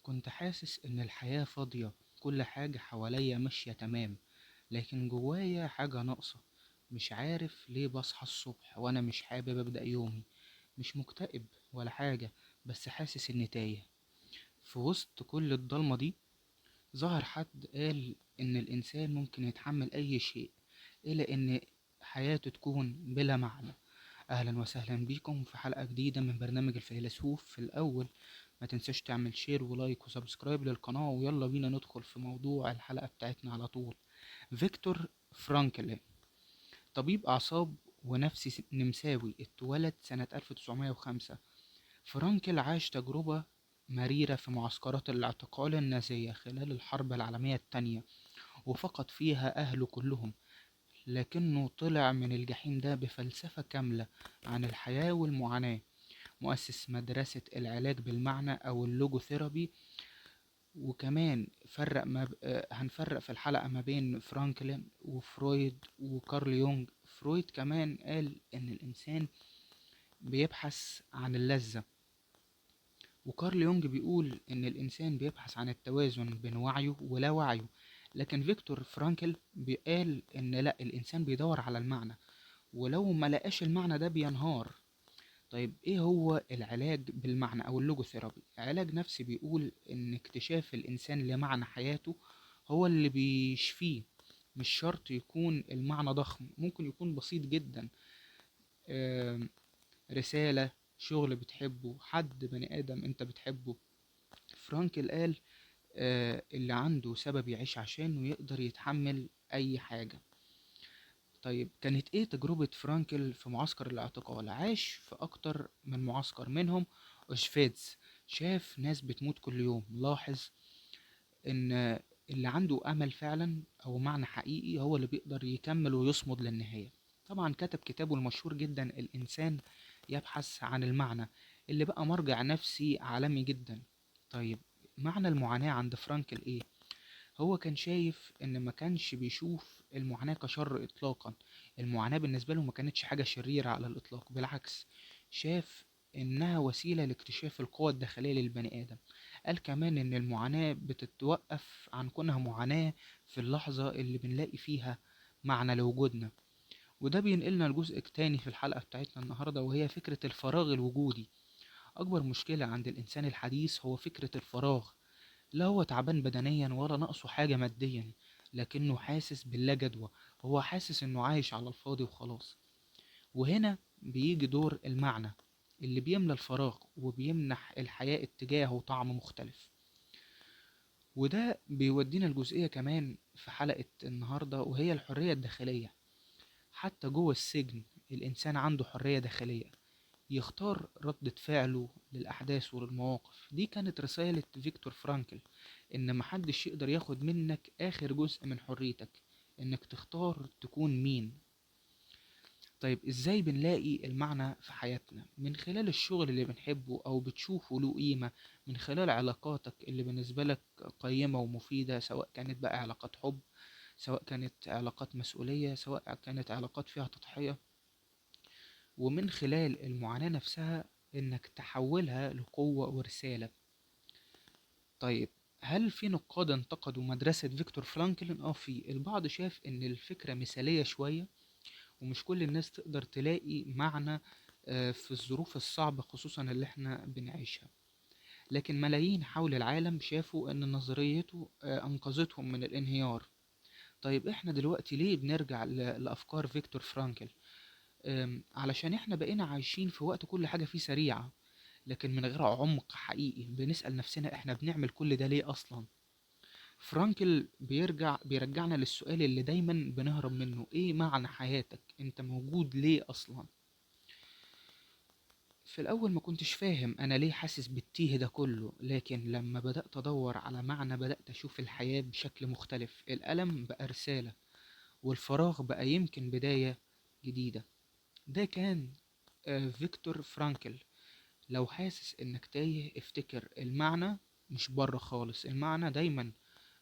كنت حاسس إن الحياة فاضية، كل حاجة حواليا ماشية تمام، لكن جوايا حاجة ناقصة. مش عارف ليه بصحى الصبح وأنا مش حابب أبدأ يومي. مش مكتئب ولا حاجة، بس حاسس إني تايه في وسط كل الضلمة دي. ظهر حد قال إن الإنسان ممكن يتحمل أي شيء إلا إن حياته تكون بلا معنى. أهلا وسهلا بيكم في حلقة جديدة من برنامج الفيلسوف. في الأول ما تنساش تعمل شير ولايك وسبسكرايب للقناة، ويلا بينا ندخل في موضوع الحلقة بتاعتنا على طول. فيكتور فرانكل، طبيب أعصاب ونفسي نمساوي، اتولد سنة 1905. فرانكل عاش تجربة مريرة في معسكرات الاعتقال النازية خلال الحرب العالمية التانية، وفقد فيها أهله كلهم، لكنه طلع من الجحيم ده بفلسفة كاملة عن الحياة والمعاناة. مؤسس مدرسة العلاج بالمعنى أو اللوجوثيرابي. وكمان هنفرق في الحلقة ما بين فرانكلين وفرويد وكارل يونغ. فرويد كمان قال إن الإنسان بيبحث عن اللذة، وكارل يونغ بيقول إن الإنسان بيبحث عن التوازن بين وعيه ولا وعيه. لكن فيكتور فرانكل قال إن لأ، الإنسان بيدور على المعنى، ولو ما لقاش المعنى ده بينهار. طيب ايه هو العلاج بالمعنى او اللوجوثيرابي؟ علاج نفسي بيقول ان اكتشاف الانسان لمعنى حياته هو اللي بيشفيه. مش شرط يكون المعنى ضخم، ممكن يكون بسيط جدا. آم، رسالة، شغل بتحبه، حد بني ادم انت بتحبه. فرانكل قال اللي عنده سبب يعيش عشانه يقدر يتحمل اي حاجة. طيب كانت ايه تجربة فرانكل في معسكر الاعتقال؟ عاش في اكتر من معسكر، منهم اوشفيتس. شاف ناس بتموت كل يوم. لاحظ ان اللي عنده امل فعلا او معنى حقيقي هو اللي بيقدر يكمل ويصمد للنهاية. طبعا كتب كتابه المشهور جدا الانسان يبحث عن المعنى، اللي بقى مرجع نفسي عالمي جدا. طيب معنى المعاناة عند فرانكل ايه؟ هو كان شايف ان ما كانش بيشوف المعاناة كشر اطلاقا. المعاناة بالنسبة له ما كانتش حاجة شريرة على الاطلاق، بالعكس، شاف انها وسيلة لاكتشاف القوى الداخلية للبني ادم. قال كمان ان المعاناة بتتوقف عن كونها معاناة في اللحظة اللي بنلاقي فيها معنى لوجودنا. وده بينقلنا لجزء تاني في الحلقة بتاعتنا النهاردة، وهي فكرة الفراغ الوجودي. أكبر مشكلة عند الإنسان الحديث هو فكرة الفراغ. لا هو تعبان بدنيا ولا ناقصه حاجة ماديا، لكنه حاسس باللا جدوى. هو حاسس انه عايش على الفاضي وخلاص. وهنا بيجي دور المعنى اللي بيملى الفراغ وبيمنح الحياة اتجاه وطعم مختلف. وده بيودينا الجزئية كمان في حلقة النهاردة، وهي الحرية الداخلية. حتى جوه السجن الإنسان عنده حرية داخلية، يختار ردة فعله للأحداث وللمواقف. دي كانت رسالة فيكتور فرانكل، إن محدش يقدر ياخد منك آخر جزء من حريتك، إنك تختار تكون مين. طيب إزاي بنلاقي المعنى في حياتنا؟ من خلال الشغل اللي بنحبه أو بتشوفه له قيمة، من خلال علاقاتك اللي بالنسبة لك قيمة ومفيدة، سواء كانت بقى علاقات حب، سواء كانت علاقات مسؤولية، سواء كانت علاقات فيها تضحية. ومن خلال المعاناة نفسها إنك تحولها لقوة ورسالة. طيب هل في نقاد انتقدوا مدرسة فيكتور فرانكلين؟ في البعض شاف إن الفكرة مثالية شوية، ومش كل الناس تقدر تلاقي معنى في الظروف الصعبة خصوصا اللي احنا بنعيشها. لكن ملايين حول العالم شافوا إن نظريته أنقذتهم من الانهيار. طيب احنا دلوقتي ليه بنرجع لأفكار فيكتور فرانكل؟ علشان احنا بقينا عايشين في وقت كل حاجة فيه سريعة، لكن من غير عمق حقيقي. بنسأل نفسنا احنا بنعمل كل ده ليه اصلا؟ فرانكل بيرجعنا للسؤال اللي دايما بنهرب منه: ايه معنى حياتك؟ انت موجود ليه اصلا؟ في الاول ما كنتش فاهم انا ليه حاسس بالتيه ده كله، لكن لما بدأت ادور على معنى بدأت اشوف الحياة بشكل مختلف. الألم بقى رسالة، والفراغ بقى يمكن بداية جديدة. ده كان فيكتور فرانكل. لو حاسس انك تايه، افتكر المعنى مش بره خالص، المعنى دايما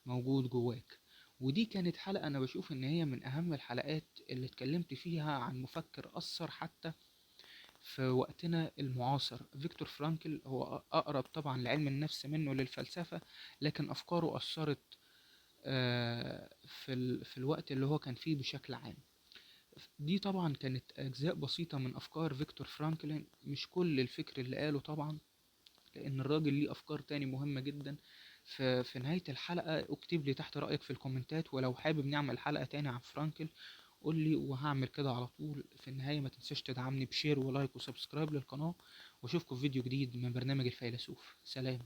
موجود جواك. ودي كانت حلقة انا بشوف ان هي من اهم الحلقات اللي اتكلمت فيها عن مفكر اثر حتى في وقتنا المعاصر. فيكتور فرانكل هو أقرب طبعا لعلم النفس منه للفلسفة، لكن أفكاره أثرت في الوقت اللي هو كان فيه بشكل عام. دي طبعا كانت أجزاء بسيطة من أفكار فيكتور فرانكلين، مش كل الفكر اللي قاله طبعا، لأن الراجل ليه أفكار تاني مهمة جدا. في نهاية الحلقة اكتب لي تحت رأيك في الكومنتات، ولو حابب نعمل حلقة تاني عن فرانكل قول لي وهعمل كده على طول. في النهاية ما تنساش تدعمني بشير ولايك وسبسكرايب للقناة، واشوفكم في فيديو جديد من برنامج الفيلسوف. سلام.